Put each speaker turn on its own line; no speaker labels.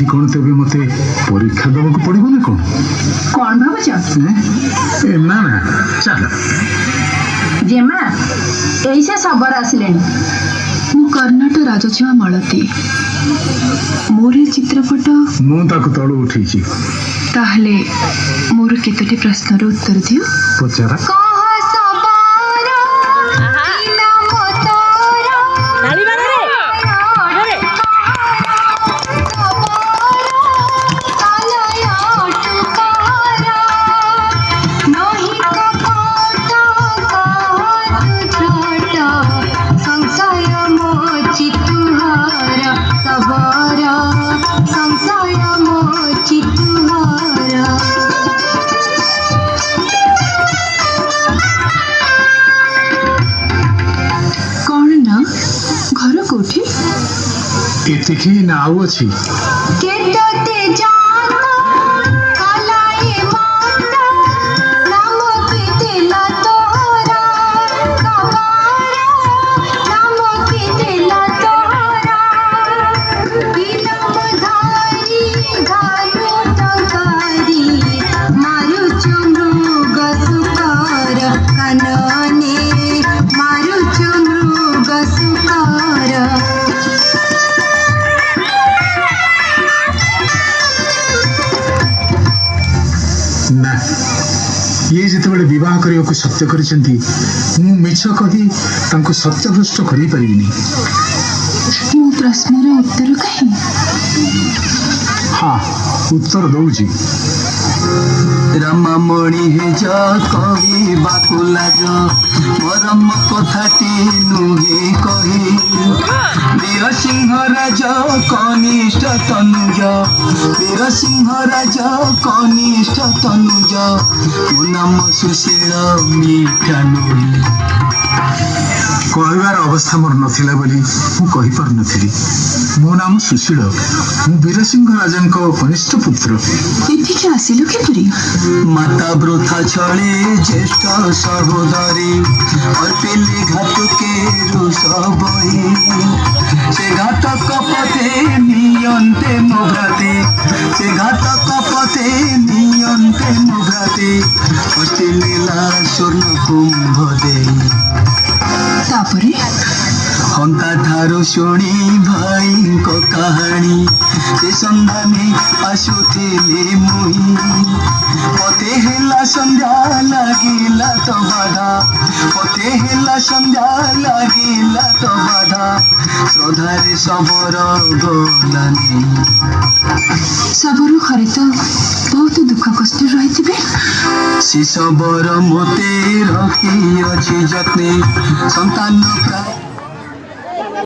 ଏଠି କ'ଣ ତେବେ ମୋତେ ପରୀକ୍ଷା ଦେବାକୁ ପଡ଼ିବ ନା କ'ଣ?
କ'ଣ ଭାବୁଛ?
ନା ନା ଚାଲ।
ଜେମା ଏଇ ସେ ଶବର ଆସିଲେଣି।
ମୁଁ କର୍ଣ୍ଣାଟ ରାଜଛୁଆ ମାଳତୀ। ମୋର ଏ ଚିତ୍ରପଟ
ମୁଁ ତାକୁ ତଳୁ ଉଠେଇଛି।
ତାହେଲେ ମୋର କେତୋଟି ପ୍ରଶ୍ନର ଉତ୍ତର ଦିଅ।
ପଚାର। ଏତିକି ନା ଆଉ ଅଛି? ନା, ଇଏ ଯେତେବେଳେ ବିବାହ କରିବାକୁ ସତ୍ୟ କରିଛନ୍ତି, ମୁଁ ମିଛ କହି ତାଙ୍କୁ ସତ୍ୟଭ୍ରଷ୍ଟ କରିପାରିବିନି।
ମୋ ପ୍ରଶ୍ନର ଉତ୍ତର କାହିଁ?
ହଁ, ଉତ୍ତର ଦଉଛି।
ରାମାମଣି ହେଜ କହିବାକୁ ଲାଜ, ମରମ କଥାଟି ନୁହେଁ କହି। ବୀର ସିଂହ ରାଜ କନିଷ୍ଠ ତନୁଜ, ବୀର ସିଂହ ରାଜ କନିଷ୍ଠ ତନୁଜ, ମୋ ନାମ ସୁଶୀଳ ମିଠା ନୁହେଁ।
କହିବାର ଅବସ୍ଥା ମୋର ନଥିଲା ବୋଲି ମୁଁ କହିପାରୁନଥିଲି। ମୋ ନାମ ସୁଶୀଳ, ମୁଁ ବୀରସିଂହ ରାଜାଙ୍କ କନିଷ୍ଠ ପୁତ୍ର।
ଏଠିକି ଆସିଲ କିପରି?
ମାତା ବୃଥା ଛଳେ ଜ୍ୟେଷ୍ଠ ସହୋଦରୀ, ଅର୍ପିଲେ ଘାତକେ ରୁଷ ବହି। ସେ ଘାତକ ପଥେ ନିୟନ୍ତେ ମୋ ଭ୍ରାତେ, ସେ ଘାତକ ପଥେ ନିୟନ୍ତେ ମୋ ଭ୍ରାତେ, ଅଷ୍ଟିଲୀଳା ସ୍ୱର୍ଣ୍ଣ କୁମ୍ଭ ଦେଇ।
ତାପରେ
ହନ୍ତା ଠାରୁ ଶୁଣି ଭାଇଙ୍କ କାହାଣୀ, ସେ ସନ୍ଧାନେ ଆସୁଥିଲେ ମୁହିଁ। ପତେ ହେଲା ସନ୍ଧ୍ୟା ଲାଗିଲା ତ ବାଧା, ପତେ ହେଲା ସନ୍ଧ୍ୟା ଲାଗିଲା ତ ବାଧା, ଶ୍ରଦ୍ଧାରେ ଶବର ଗଲାନି।
ଶବର ଘରେ ତ ବହୁତ ଦୁଃଖ କଷ୍ଟ ରହିଥିବେ।
ସେ ଶବର ମୋତେ ରଖିଅଛି ଯତ୍ନେ, ସନ୍ତାନ ପ୍ରାୟ